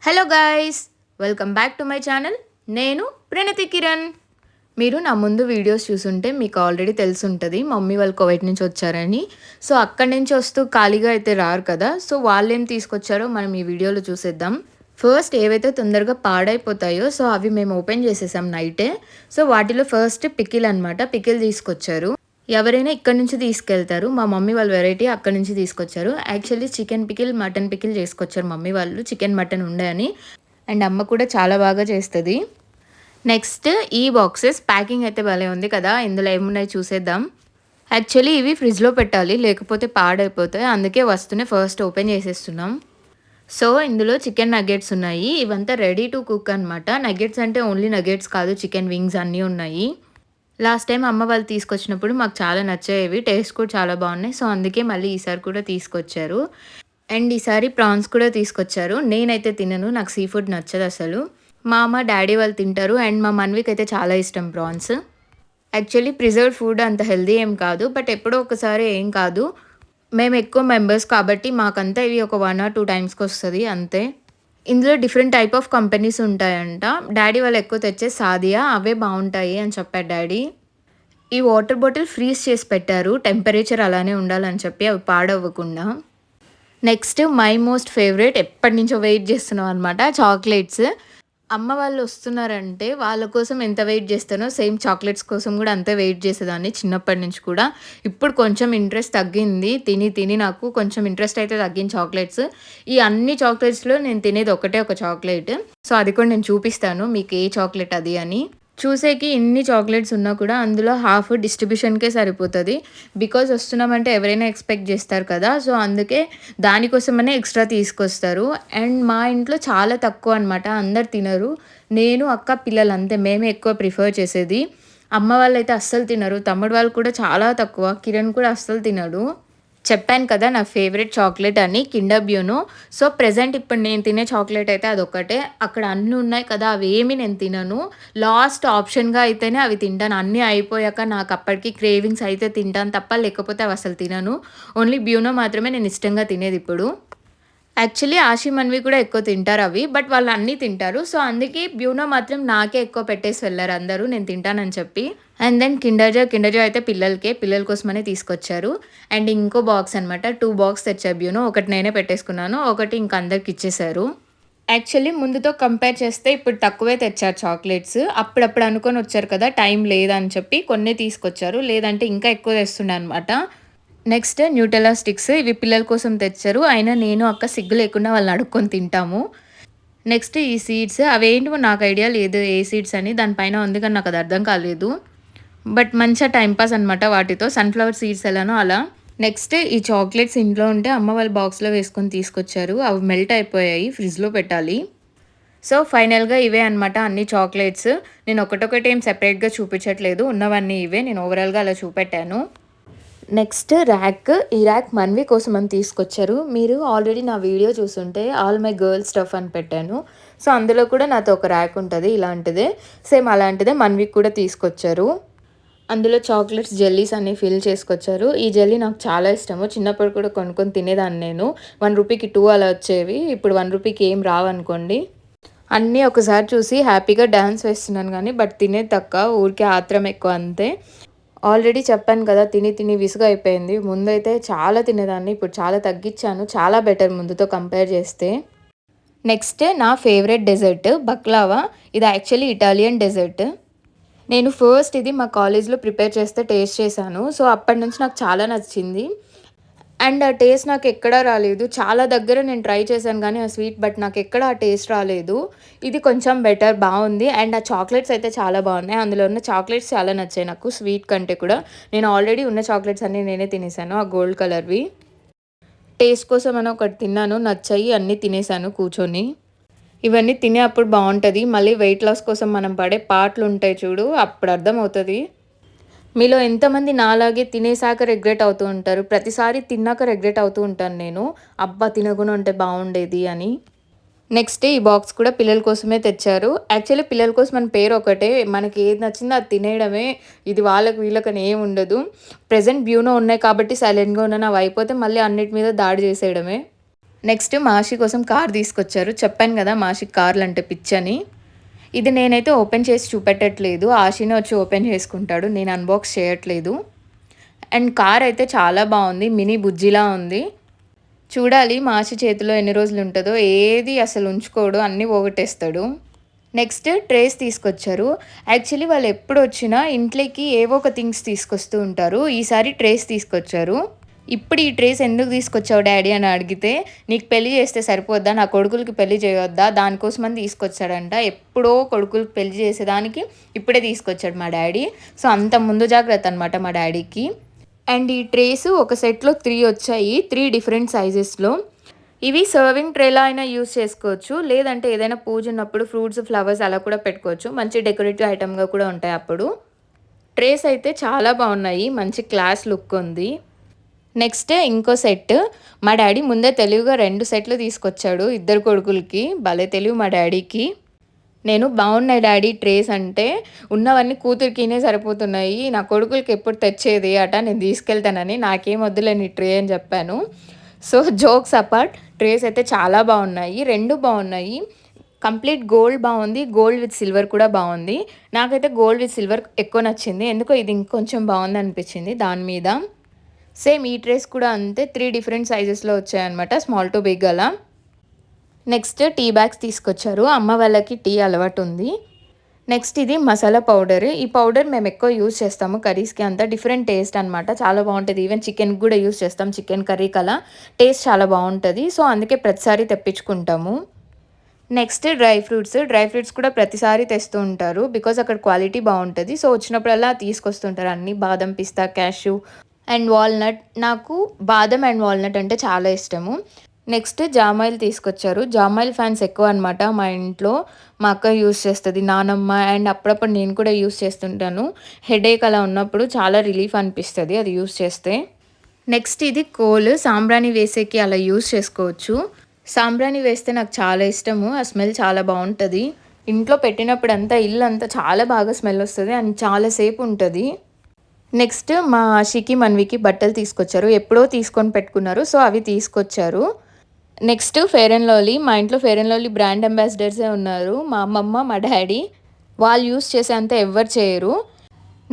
Hello guys, welcome back to my channel. నేను ప్రణతి కిరణ్. మీరు నా ముందు వీడియోస్ చూసుంటే మీకు ఆల్రెడీ తెలిసుంటుంది మమ్మీ వాళ్ళు కువైట్ నుంచి వచ్చారని. సో అక్కడి నుంచి వస్తూ ఖాళీగా అయితే రారు కదా. సో వాళ్ళేం తీసుకొచ్చారో మనం ఈ వీడియోలో చూసేద్దాం. ఫస్ట్ ఏవైతే తొందరగా పాడైపోతాయో సో అవి మేము ఓపెన్ చేసేసాం నైటే. సో వాటిలో ఫస్ట్ పికిల్ అనమాట, పికిల్ తీసుకొచ్చారు. ఎవరైనా ఇక్కడ నుంచి తీసుకెళ్తారు. మా మమ్మీ వాళ్ళు వెరైటీ అక్కడి నుంచి తీసుకొచ్చారు. Actually chicken pickle, mutton pickle చేసుకొచ్చారు మమ్మీ వాళ్ళు. చికెన్, మటన్ ఉండే అని. అండ్ అమ్మ కూడా చాలా బాగా చేస్తుంది. నెక్స్ట్ ఈ బాక్సెస్ ప్యాకింగ్ అయితే భలే ఉంది కదా. ఇందులో ఏమున్నాయి చూసేద్దాం. యాక్చువల్లీ ఇవి ఫ్రిడ్జ్లో పెట్టాలి, లేకపోతే పాడైపోతాయి. అందుకే వస్తూనే ఫస్ట్ ఓపెన్ చేసేస్తున్నాం. సో ఇందులో చికెన్ నగెట్స్ ఉన్నాయి. ఇవంతా రెడీ టు కుక్ అనమాట. నగెట్స్ అంటే ఓన్లీ నగెట్స్ కాదు, చికెన్ వింగ్స్ అన్నీ ఉన్నాయి. లాస్ట్ టైం అమ్మ వాళ్ళు తీసుకొచ్చినప్పుడు మాకు చాలా నచ్చాయి. టేస్ట్ కూడా చాలా బాగున్నాయి. సో అందుకే మళ్ళీ ఈసారి కూడా తీసుకొచ్చారు. అండ్ ఈసారి ప్రాన్స్ కూడా తీసుకొచ్చారు. నేనైతే తినను, నాకు సీ ఫుడ్ నచ్చదు అసలు. మా అమ్మ డాడీ వాళ్ళు తింటారు. అండ్ మా మన్వికి అయితే చాలా ఇష్టం ప్రాన్స్. యాక్చువల్లీ ప్రిజర్వ్డ్ ఫుడ్ అంత హెల్దీ ఏం కాదు, బట్ ఎప్పుడో ఒకసారి ఏం కాదు. మేము ఎక్కువ మెంబర్స్ కాబట్టి మాకంతా ఇవి ఒక 1 or 2 టైమ్స్కి వస్తుంది అంతే. ఇందులో డిఫరెంట్ టైప్ ఆఫ్ కంపెనీస్ ఉంటాయంట. డాడీ వాళ్ళు ఎక్కువ తెచ్చే సాదియా అవే బాగుంటాయి అని చెప్పారు డాడీ. ఈ వాటర్ బాటిల్ ఫ్రీజ్ చేసి పెట్టారు, టెంపరేచర్ అలానే ఉండాలని చెప్పి, అవి పాడవ్వకుండా. నెక్స్ట్ మై మోస్ట్ ఫేవరెట్, ఎప్పటి నుంచో వెయిట్ చేస్తున్నాం అనమాట, చాక్లెట్స్. అమ్మ వాళ్ళు వస్తున్నారంటే వాళ్ళ కోసం ఎంత వెయిట్ చేస్తానో సేమ్ చాక్లెట్స్ కోసం కూడా అంతే వెయిట్ చేసేదాన్ని చిన్నప్పటి నుంచి కూడా. ఇప్పుడు కొంచెం ఇంట్రెస్ట్ తగ్గింది, తిని తిని నాకు కొంచెం ఇంట్రెస్ట్ అయితే తగ్గింది చాక్లెట్స్. ఈ అన్ని చాక్లెట్స్లో నేను తినేది ఒకటే ఒక చాక్లెట్. సో అది కూడా నేను చూపిస్తాను మీకు ఏ చాక్లెట్ అది అని. చూసేకి ఇన్ని చాక్లెట్స్ ఉన్నా కూడా అందులో హాఫ్ డిస్ట్రిబ్యూషన్కే సరిపోతుంది. బికాజ్ వస్తున్నామంటే ఎవరైనా ఎక్స్పెక్ట్ చేస్తారు కదా. సో అందుకే దానికోసమనే ఎక్స్ట్రా తీసుకొస్తారు. అండ్ మా ఇంట్లో చాలా తక్కువ అనమాట, అందరు తినరు. నేను అక్క పిల్లలు అంతే, మేమే ఎక్కువ ప్రిఫర్ చేసేది. అమ్మ వాళ్ళు అయితే అస్సలు తినరు, తమ్ముడు వాళ్ళు కూడా చాలా తక్కువ, కిరణ్ కూడా అస్సలు తినడు. చెప్పాను కదా నా ఫేవరెట్ చాక్లెట్ అని, కిండర్ బ్యూనో. సో ప్రెజెంట్ ఇప్పుడు నేను తినే చాక్లెట్ అయితే అదొక్కటే. అక్కడ అన్నీ ఉన్నాయి కదా, అవి ఏమి నేను తినను. లాస్ట్ ఆప్షన్గా అయితేనే అవి తింటాను. అన్నీ అయిపోయాక నాకు అప్పటికి క్రేవింగ్స్ అయితే తింటాను తప్ప, లేకపోతే అవి అసలు తినను. ఓన్లీ బ్యూనో మాత్రమే నేను ఇష్టంగా తినేది ఇప్పుడు. యాక్చువల్లీ ఆషి మన్వి కూడా ఎక్కువ తింటారు అవి, బట్ వాళ్ళు అన్నీ తింటారు. సో అందుకే బ్యూనో మాత్రం నాకే ఎక్కువ పెట్టేసి వెళ్ళారు అందరూ, నేను తింటానని చెప్పి. అండ్ దెన్ కిండర్ జాయ్ అయితే పిల్లల కోసమనే తీసుకొచ్చారు. అండ్ ఇంకో బాక్స్ అనమాట, 2 బాక్స్ తెచ్చారు బ్యూనో. ఒకటి నేనే పెట్టేసుకున్నాను, ఒకటి ఇంక అందరికి ఇచ్చేశారు. యాక్చువల్లీ ముందుతో కంపేర్ చేస్తే ఇప్పుడు తక్కువే తెచ్చారు చాక్లెట్స్. అప్పుడప్పుడు అనుకొని వచ్చారు కదా, టైం లేదని చెప్పి కొన్ని తీసుకొచ్చారు, లేదంటే ఇంకా ఎక్కువ తెస్తుండే అనమాట. నెక్స్ట్ న్యూటెల్లా స్టిక్స్, ఇవి పిల్లల కోసం తెచ్చారు. అయినా నేను అక్క సిగ్గు లేకుండా వాళ్ళని అడుక్కొని తింటాము. నెక్స్ట్ ఈ సీడ్స్, అవేంటివో నాకు ఐడియా లేదు ఏ సీడ్స్ అని, దానిపైన ఉంది కానీ నాకు అది అర్థం కాలేదు. బట్ మంచిగా టైంపాస్ అనమాట వాటితో, సన్ఫ్లవర్ సీడ్స్ ఎలానో అలా. నెక్స్ట్ ఈ చాక్లెట్స్ ఇంట్లో ఉంటే అమ్మ వాళ్ళు బాక్స్లో వేసుకొని తీసుకొచ్చారు. అవి మెల్ట్ అయిపోయాయి, ఫ్రిడ్జ్లో పెట్టాలి. సో ఫైనల్గా ఇవే అనమాట అన్ని చాక్లెట్స్. నేను ఒకటొకటి ఏం సెపరేట్గా చూపించట్లేదు, ఉన్నవన్నీ ఇవే, నేను ఓవరాల్గా అలా చూపెట్టాను. నెక్స్ట్ ర్యాక్, ఈ ర్యాక్ మన్వి కోసం అని తీసుకొచ్చారు. మీరు ఆల్రెడీ నా వీడియో చూసుంటే ఆల్ మై గర్ల్ స్టఫ్ అని పెట్టాను. సో అందులో కూడా నాతో ఒక ర్యాక్ ఉంటుంది ఇలాంటిదే, సేమ్ అలాంటిదే మన్వికి కూడా తీసుకొచ్చారు. అందులో చాక్లెట్స్, జెల్లీస్ అన్నీ ఫిల్ చేసుకొచ్చారు. ఈ జెల్లీ నాకు చాలా ఇష్టము, చిన్నప్పుడు కూడా కొనుక్కొని తినేదాన్ని నేను. 1 రూపీకి 2 అలా వచ్చేవి, ఇప్పుడు 1 రూపీకి ఏం రావనుకోండి. అన్నీ ఒకసారి చూసి హ్యాపీగా డ్యాన్స్ వేస్తున్నాను కానీ, బట్ తినేది తక్కువ, ఊరికే ఆత్రం ఎక్కువ అంతే. ఆల్రెడీ చెప్పాను కదా, తిని తిని విసుగు అయిపోయింది. ముందైతే చాలా తినేదాన్ని, ఇప్పుడు చాలా తగ్గించాను. చాలా బెటర్ ముందుతో కంపేర్ చేస్తే. నెక్స్ట్ నా ఫేవరెట్ డెజర్ట్ బక్లావా. ఇది యాక్చువల్లీ ఇటాలియన్ డెజర్ట్. నేను ఫస్ట్ ఇది మా కాలేజ్లో ప్రిపేర్ చేస్తే టేస్ట్ చేశాను. సో అప్పటి నుంచి నాకు చాలా నచ్చింది. అండ్ ఆ టేస్ట్ నాకు ఎక్కడా రాలేదు. చాలా దగ్గర నేను ట్రై చేశాను కానీ ఆ స్వీట్, బట్ నాకు ఎక్కడ ఆ టేస్ట్ రాలేదు. ఇది కొంచెం బెటర్, బాగుంది. అండ్ ఆ చాక్లెట్స్ అయితే చాలా బాగున్నాయి. అందులో ఉన్న చాక్లెట్స్ చాలా నచ్చాయి నాకు, స్వీట్ కంటే కూడా. నేను ఆల్రెడీ ఉన్న చాక్లెట్స్ అన్నీ నేనే తినేసాను, ఆ గోల్డ్ కలర్వి. టేస్ట్ కోసం అని ఒకటి తిన్నాను, నచ్చాయి, అన్నీ తినేసాను కూర్చొని. ఇవన్నీ తినే అప్పుడు బాగుంటుంది, మళ్ళీ వెయిట్ లాస్ కోసం మనం పడే పాటలు ఉంటాయి చూడు, అప్పుడు అర్థమవుతుంది. మీలో ఎంతమంది నాలాగే తినేసాక రిగ్రెట్ అవుతూ ఉంటారు? ప్రతిసారి తిన్నాక రిగ్రెట్ అవుతూ ఉంటాను నేను, అబ్బా తినకుండా ఉంటే బాగుండేది అని. నెక్స్ట్ ఈ బాక్స్ కూడా పిల్లల కోసమే తెచ్చారు. యాక్చువల్లీ పిల్లల కోసం మన పేరు ఒకటే, మనకి ఏది నచ్చిందో అది తినేయడమే. ఇది వాళ్ళకి వీళ్ళకని ఏమి ఉండదు. ప్రెజెంట్ బ్యూనో ఉన్నాయి కాబట్టి సైలెంట్గా ఉన్నాను, అవి అయిపోతే మళ్ళీ అన్నిటి మీద దాడి చేసేయడమే. నెక్స్ట్ మాషి కోసం కార్ తీసుకొచ్చారు. చెప్పాను కదా మాషికి కార్లు అంటే పిచ్చని. ఇది నేనైతే ఓపెన్ చేసి చూపెట్టట్లేదు. ఆషినే వచ్చి ఓపెన్ చేసుకుంటాడు. నేను అన్బాక్స్ చేయట్లేదు. అండ్ కార్ అయితే చాలా బాగుంది. మినీ బుజ్జిలా ఉంది. చూడాలి మాషి చేతిలో ఎన్ని రోజులు ఉంటుందో. ఏది అసలు ఉంచుకోడు, అన్నీ పోగొట్టేస్తాడు. నెక్స్ట్ ట్రేస్ తీసుకొచ్చారు. యాక్చువల్లీ వాళ్ళు ఎప్పుడు వచ్చినా ఇంట్లోకి ఏవో ఒక థింగ్స్ తీసుకొస్తూ ఉంటారు. ఈసారి ట్రేస్ తీసుకొచ్చారు. ఇప్పుడు ఈ ట్రేస్ ఎందుకు తీసుకొచ్చావు డాడీ అని అడిగితే, నీకు పెళ్లి చేస్తే సరిపోద్దా, నా కొడుకులకి పెళ్లి చేయొద్దా, దానికోసమని తీసుకొచ్చాడంట. ఎప్పుడో కొడుకులకి పెళ్లి చేసేదానికి ఇప్పుడే తీసుకొచ్చాడు మా డాడీ. సో అంత ముందు జాగ్రత్త అనమాట మా డాడీకి. అండ్ ఈ ట్రేస్ ఒక సెట్లో 3 వచ్చాయి, 3 డిఫరెంట్ సైజెస్లో. ఇవి సర్వింగ్ ట్రేలా అయినా యూస్ చేసుకోవచ్చు, లేదంటే ఏదైనా పూజ ఉన్నప్పుడు ఫ్రూట్స్ ఫ్లవర్స్ అలా కూడా పెట్టుకోవచ్చు. మంచి డెకరేటివ్ ఐటమ్గా కూడా ఉంటాయి అప్పుడు. ట్రేస్ అయితే చాలా బాగున్నాయి, మంచి క్లాస్ లుక్ ఉంది. నెక్స్ట్ ఇంకో సెట్. మా డాడీ ముందే తెలివిగా 2 సెట్లు తీసుకొచ్చాడు ఇద్దరు కొడుకులకి. భలే తెలివి మా డాడీకి. నేను బాగున్నాయి డాడీ ట్రేస్ అంటే, ఉన్నవన్నీ కూతురికినే సరిపోతున్నాయి, నా కొడుకులకి ఎప్పుడు తెచ్చేది అట, నేను తీసుకెళ్తానని. నాకేం వద్దులే నీ ట్రే అని చెప్పాను. సో జోక్స్ అపార్ట్, ట్రేస్ అయితే చాలా బాగున్నాయి, 2 బాగున్నాయి. కంప్లీట్ గోల్డ్ బాగుంది, గోల్డ్ విత్ సిల్వర్ కూడా బాగుంది. నాకైతే గోల్డ్ విత్ సిల్వర్ ఎక్కువ నచ్చింది, ఎందుకో ఇది ఇంకొంచెం బాగుంది అనిపించింది దాని మీద. సేమ్ ఈ ట్రేస్ కూడా అంతే, 3 డిఫరెంట్ సైజెస్లో వచ్చాయన్నమాట, స్మాల్ టు బిగ్ అలా. నెక్స్ట్ టీ బ్యాగ్స్ తీసుకొచ్చారు. అమ్మ వాళ్ళకి టీ అలవాటు ఉంది. నెక్స్ట్ ఇది మసాలా పౌడర్. ఈ పౌడర్ మేము ఎక్కువ యూజ్ చేస్తాము కర్రీస్కి. అంతా డిఫరెంట్ టేస్ట్ అనమాట, చాలా బాగుంటుంది. ఈవెన్ చికెన్కి కూడా యూజ్ చేస్తాం, చికెన్ కర్రీకి అలా టేస్ట్ చాలా బాగుంటుంది. సో అందుకే ప్రతిసారి తెప్పించుకుంటాము. నెక్స్ట్ డ్రై ఫ్రూట్స్ కూడా ప్రతిసారి తెస్తూ ఉంటారు, బికాజ్ అక్కడ క్వాలిటీ బాగుంటుంది. సో వచ్చినప్పుడల్లా తీసుకొస్తుంటారు అన్నీ, బాదం, పిస్తా, క్యాష్యూ అండ్ వాల్నట్. నాకు బాదం అండ్ వాల్నట్ అంటే చాలా ఇష్టము. నెక్స్ట్ జామాయిల్ తీసుకొచ్చారు. జామాయిల్ ఫ్యాన్స్ ఎక్కువ అనమాట మా ఇంట్లో. మా అక్క యూస్ చేస్తుంది, నానమ్మ, అండ్ అప్పుడప్పుడు నేను కూడా యూస్ చేస్తుంటాను. హెడేక్ అలా ఉన్నప్పుడు చాలా రిలీఫ్ అనిపిస్తుంది అది యూస్ చేస్తే. నెక్స్ట్ ఇది కోల్, సాంబ్రాణి వేసేకి అలా యూస్ చేసుకోవచ్చు. సాంబ్రాణి వేస్తే నాకు చాలా ఇష్టము, ఆ స్మెల్ చాలా బాగుంటుంది. ఇంట్లో పెట్టినప్పుడు అంతా ఇల్లు అంతా చాలా బాగా స్మెల్ వస్తుంది అండ్ చాలాసేపు ఉంటుంది. నెక్స్ట్ మా ఆషికి మన్వికి బట్టలు తీసుకొచ్చారు. ఎప్పుడో తీసుకొని పెట్టుకున్నారు, సో అవి తీసుకొచ్చారు. Next fair and lovely. మా ఇంట్లో ఫెయిర్ అండ్ లవ్లీ బ్రాండ్ అంబాసిడర్సే ఉన్నారు, మా అమ్మమ్మ, మా డాడీ. వాళ్ళు యూస్ చేసేంత ఎవ్వరు చేయరు.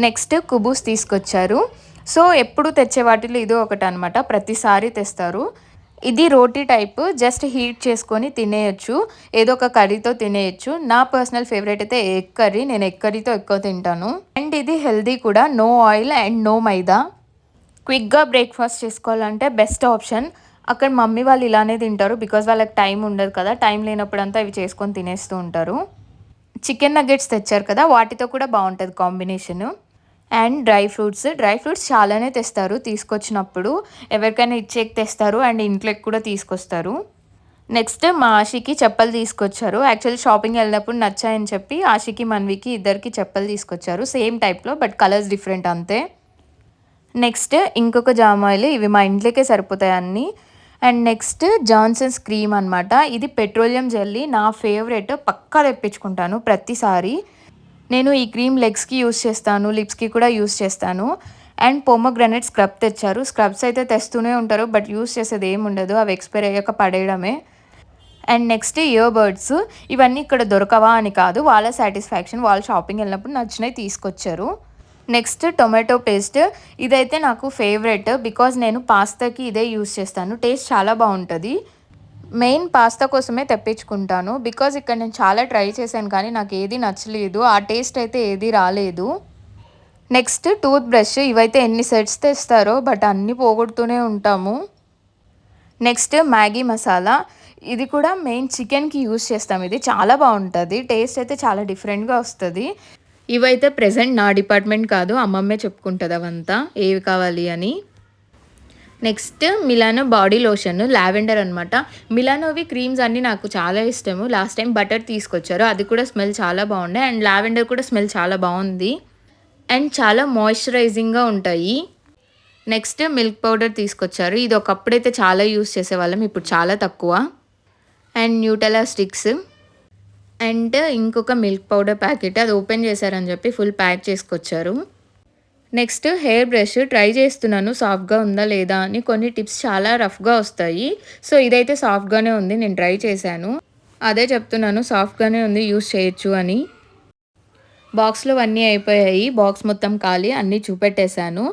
నెక్స్ట్ కుబూస్ తీసుకొచ్చారు. సో ఎప్పుడు తెచ్చే వాటిలో ఇదో ఒకటి అనమాట, ప్రతిసారి తెస్తారు. ఇది రోటీ టైప్, జస్ట్ హీట్ చేసుకొని తినేయచ్చు, ఏదో ఒక కర్రీతో తినేయచ్చు. నా పర్సనల్ ఫేవరెట్ అయితే ఎగ్ కర్రీ, నేను ఎగ్ కర్రీతో ఎక్కువ తింటాను. అండ్ ఇది హెల్దీ కూడా, నో ఆయిల్ అండ్ నో మైదా. క్విక్గా బ్రేక్ఫాస్ట్ చేసుకోవాలంటే బెస్ట్ ఆప్షన్. అక్కడ మమ్మీ వాళ్ళు ఇలానే తింటారు, బికాజ్ వాళ్ళకి టైం ఉండదు కదా, టైం లేనప్పుడంతా ఇవి చేసుకొని తినేస్తూ ఉంటారు. చికెన్ నగ్గెట్స్ తెచ్చారు కదా, వాటితో కూడా బాగుంటుంది కాంబినేషను. అండ్ డ్రై ఫ్రూట్స్ చాలానే తెస్తారు తీసుకొచ్చినప్పుడు, ఎవరికైనా ఇచ్చేకి తెస్తారు అండ్ ఇంట్లోకి కూడా తీసుకొస్తారు. నెక్స్ట్ మా ఆషికి చెప్పలు తీసుకొచ్చారు. యాక్చువల్లీ షాపింగ్ వెళ్ళినప్పుడు నచ్చాయని చెప్పి ఆషికి మన్వికి ఇద్దరికి చెప్పలు తీసుకొచ్చారు, సేమ్ టైప్లో బట్ కలర్స్ డిఫరెంట్ అంతే. నెక్స్ట్ ఇంకొక జామాయిల్, ఇవి మా ఇంట్లోకే సరిపోతాయి అన్నీ. అండ్ నెక్స్ట్ జాన్సన్స్ క్రీమ్ అనమాట, ఇది పెట్రోలియం జెల్లీ, నా ఫేవరెట్, పక్కా తెప్పించుకుంటాను ప్రతిసారి. నేను ఈ క్రీమ్ లెగ్స్కి యూస్ చేస్తాను, లిప్స్కి కూడా యూస్ చేస్తాను. అండ్ పోమోగ్రానైట్ స్క్రబ్ తెచ్చారు. స్క్రబ్స్ అయితే తెస్తూనే ఉంటారు, బట్ యూస్ చేసేది ఏమి ఉండదు, అవి ఎక్స్పైర్ అయ్యాక పడేయడమే. And next ear buds. ఇవన్నీ ఇక్కడ దొరకవా అని కాదు, వాళ్ళ సాటిస్ఫాక్షన్, వాళ్ళు షాపింగ్ వెళ్ళినప్పుడు నచ్చినవి తీసుకొచ్చారు. Next tomato paste. ఇదైతే నాకు ఫేవరెట్, బికాజ్ నేను పాస్తాకి ఇదే యూస్ చేస్తాను, టేస్ట్ చాలా బాగుంటుంది. మెయిన్ పాస్తా కోసమే తెప్పించుకుంటాను, బికాజ్ ఇక్కడ నేను చాలా ట్రై చేశాను కానీ నాకు ఏది నచ్చలేదు, ఆ టేస్ట్ అయితే ఏది రాలేదు. Next tooth brush. ఇవైతే ఎన్ని సెట్స్ తెస్తారో, బట్ అన్నీ పోగొడుతూనే ఉంటాము. Next Maggi masala. ఇది కూడా మెయిన్ చికెన్కి యూస్ చేస్తాం, ఇది చాలా బాగుంటుంది, టేస్ట్ అయితే చాలా డిఫరెంట్గా వస్తుంది. ఇవైతే ప్రెజెంట్ నా డిపార్ట్మెంట్ కాదు, అమ్మమ్మే చెప్పుకుంటుంది అవంతా ఏవి కావాలి అని. Next Milano body lotion, lavender అనమాట. మిలానోవి క్రీమ్స్ అన్నీ నాకు చాలా ఇష్టము. లాస్ట్ టైం బటర్ తీసుకొచ్చారు, అది కూడా స్మెల్ చాలా బాగుండే, అండ్ లావెండర్ కూడా స్మెల్ చాలా బాగుంది అండ్ చాలా మాయిశ్చరైజింగ్గా ఉంటాయి. నెక్స్ట్ మిల్క్ పౌడర్ తీసుకొచ్చారు. ఇది ఒకప్పుడైతే చాలా యూస్ చేసేవాళ్ళం, ఇప్పుడు చాలా తక్కువ. And Nutella sticks. అండ్ ఇంకొక మిల్క్ పౌడర్ ప్యాకెట్, అది ఓపెన్ చేశారని చెప్పి ఫుల్ ప్యాక్ చేసుకొచ్చారు. నెక్స్ట్ హెయిర్ బ్రష్ ట్రై చేస్తున్నాను సాఫ్ట్‌గా ఉందా లేదా అని. కొన్ని టిప్స్ చాలా రఫ్‌గా వస్తాయి. సో, ఇదైతే సాఫ్ట్‌గానే ఉంది. నేను ట్రై చేశాను. అదే చెప్తున్నాను సాఫ్ట్‌గానే ఉంది యూజ్ చేయొచ్చు అని. బాక్స్‌లో అన్నీ అయిపోయాయి. బాక్స్ మొత్తం ఖాళీ. అన్నీ చూపెట్టేశాను.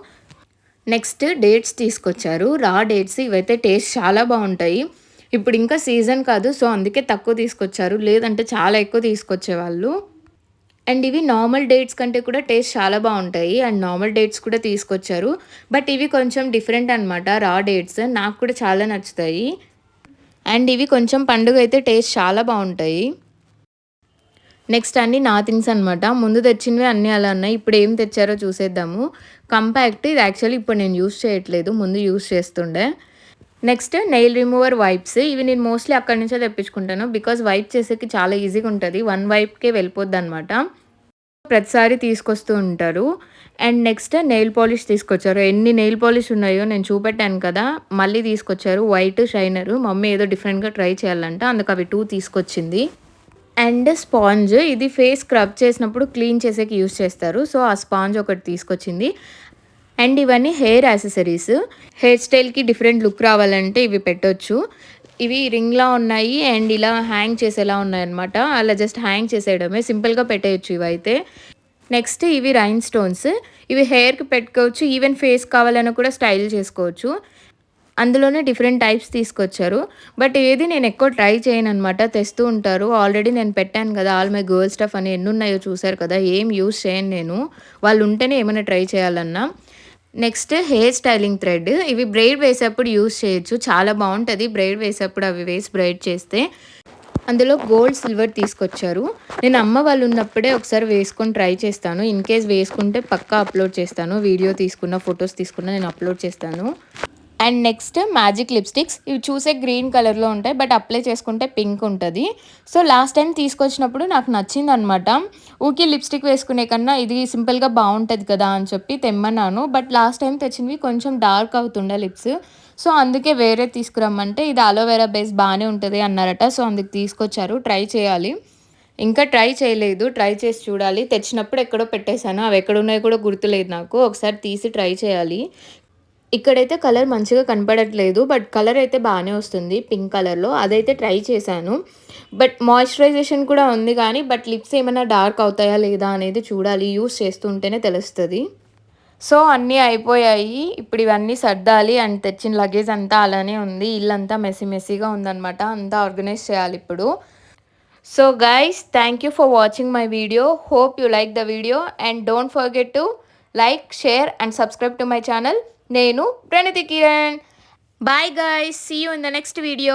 నెక్స్ట్ డేట్స్ తీసుకొచ్చారు. రా డేట్స్ ఇవైతే టేస్ట్ చాలా బావుంటాయి. ఇప్పుడు ఇంకా సీజన్ కాదు. సో, అందుకే తక్కువ తీసుకొచ్చారు. లేదంటే చాలా ఎక్కువ తీసుకొచ్చేవాళ్ళు. అండ్ ఇవి నార్మల్ డేట్స్ కంటే కూడా టేస్ట్ చాలా బావుంటాయి. అండ్ నార్మల్ డేట్స్ కూడా తీసుకొచ్చారు. బట్ ఇవి కొంచెం డిఫరెంట్ అనమాట. రా డేట్స్ నాకు కూడా చాలా నచ్చుతాయి. అండ్ ఇవి కొంచెం పండుగైతే టేస్ట్ చాలా బావుంటాయి. నెక్స్ట్ అన్నీ నా థింగ్స్ అనమాట. ముందు తెచ్చినవి అన్నీ అలా ఉన్నాయి. ఇప్పుడు ఏం తెచ్చారో చూసేద్దాము. కంపాక్ట్ ఇది యాక్చువల్లీ ఇప్పుడు నేను యూజ్ చేయట్లేదు. ముందు యూజ్ చేస్తుండే. Next nail remover wipes. ఇవి నేను మోస్ట్‌లీ అక్కడి నుంచే తెప్పించుకుంటాను. బికాజ్ వైప్ చేసేకి చాలా ఈజీగా ఉంటది. వన్ వైప్‌కే వెళ్ళిపోద్దనమాట. ప్రతిసారి తీసుకొస్తూ ఉంటారు. అండ్ నెక్స్ట్ నెయిల్ పాలిష్ తీసుకొచ్చారు. ఎన్ని నెయిల్ పాలిష్ ఉన్నాయో నేను చూపెట్టాను కదా! మళ్ళీ తీసుకొచ్చారు. వైట్ షైనరు. మమ్మీ ఏదో డిఫరెంట్‌గా ట్రై చేయాలంట. అందుకు అవి 2 తీసుకొచ్చింది. అండ్ స్పాంజ్ ఇది ఫేస్ స్క్రబ్ చేసినప్పుడు క్లీన్ చేసేకి యూజ్ చేస్తారు. సో, ఆ స్పాంజ్ ఒకటి తీసుకొచ్చింది. అండ్ ఇవన్నీ హెయిర్ యాక్సెసరీస్. హెయిర్ స్టైల్‌కి డిఫరెంట్ లుక్ రావాలంటే ఇవి పెట్టొచ్చు. ఇవి రింగ్‌లా ఉన్నాయి అండ్ ఇలా హ్యాంగ్ చేసేలా ఉన్నాయన్నమాట. అలా జస్ట్ హ్యాంగ్ చేసేయడమే. సింపుల్‌గా పెట్టేయొచ్చు ఇవైతే. నెక్స్ట్ ఇవి రైన్ స్టోన్స్. ఇవి హెయిర్‌కి పెట్టుకోవచ్చు. ఈవెన్ ఫేస్ కావాలన్నా కూడా స్టైల్ చేసుకోవచ్చు. అందులోనే డిఫరెంట్ టైప్స్ తీసుకొచ్చారు. బట్ ఏది నేను ఎక్కువ ట్రై చేయననమాట. తెస్తూ ఉంటారు. ఆల్రెడీ నేను పెట్టాను కదా! ఆల్ మై గర్ల్ స్టఫ్ అని ఎన్నున్నాయో చూసారు కదా! ఏం యూజ్ చేయను నేను. వాళ్ళు ఉంటేనే ఏమైనా ట్రై చేయాలన్నా. Next hair styling thread. ఇవి బ్రెయిడ్ వేసేప్పుడు యూజ్ చేయొచ్చు. చాలా బావుంటది బ్రెయిడ్ వేసేప్పుడు అవి వేసి బ్రెయిడ్ చేస్తే. అందులో గోల్డ్, సిల్వర్ తీసుకొచ్చారు. నేను అమ్మ వాళ్ళు ఉన్నప్పుడే ఒకసారి వేసుకొని ట్రై చేస్తాను. ఇన్‌కేస్ వేసుకుంటే పక్కా అప్‌లోడ్ చేస్తాను. వీడియో తీసుకున్న, ఫోటోస్ తీసుకున్న నేను అప్‌లోడ్ చేస్తాను. And next magic lipsticks. ఇవి చూసే గ్రీన్ కలర్‌లో ఉంటాయి. బట్ అప్లై చేసుకుంటే పింక్ ఉంటది. సో, లాస్ట్ టైమ్ తీసుకొచ్చినప్పుడు నాకు నచ్చిందనమాట. ఊకే లిప్‌స్టిక్ వేసుకునే కన్నా ఇది సింపుల్‌గా బావుంటది కదా! అని చెప్పి తెమ్మన్నాను. బట్ లాస్ట్ టైమ్ తెచ్చినవి కొంచెం డార్క్ అవుతుండే లిప్స్. సో, అందుకే వేరేది తీసుకురమ్మంటే ఇది అలోవెరా బేస్ బానే ఉంటది అన్నారట. సో, అందుకు తీసుకొచ్చారు. ట్రై చేయాలి. ఇంకా ట్రై చేయలేదు. ట్రై చేసి చూడాలి. తెచ్చినప్పుడు ఎక్కడో పెట్టేసాను. అవి ఎక్కడున్నాయో కూడా గుర్తులేదు నాకు. ఒకసారి తీసి ట్రై చేయాలి. ఇక్కడైతే కలర్ మంచిగా కనపడట్లేదు. బట్ కలర్ అయితే బానే వస్తుంది పింక్ కలర్‌లో. అదైతే ట్రై చేశాను. బట్ మాయిశ్చరైజేషన్ కూడా ఉంది గానీ, బట్ లిప్స్ ఏమైనా డార్క్ అవుతాయా లేదా అనేది చూడాలి. యూజ్ చేస్తుంటేనే తెలుస్తది. సో, అన్నీ అయిపోయాయి. ఇప్పుడు ఇవన్నీ సర్దాలి అండ్ తెచ్చిన లగేజ్ అంతా అలానే ఉంది. ఇల్లంతా మెస్సీ మెస్సీగా ఉందనమాట. అంతా ఆర్గనైజ్ చేయాలిప్పుడు. So, guys thank you for watching my video. Hope you like the video and don't forget to like, share and subscribe to my channel. నేను Pranathi Kiran. Bye guys. See you in the next video.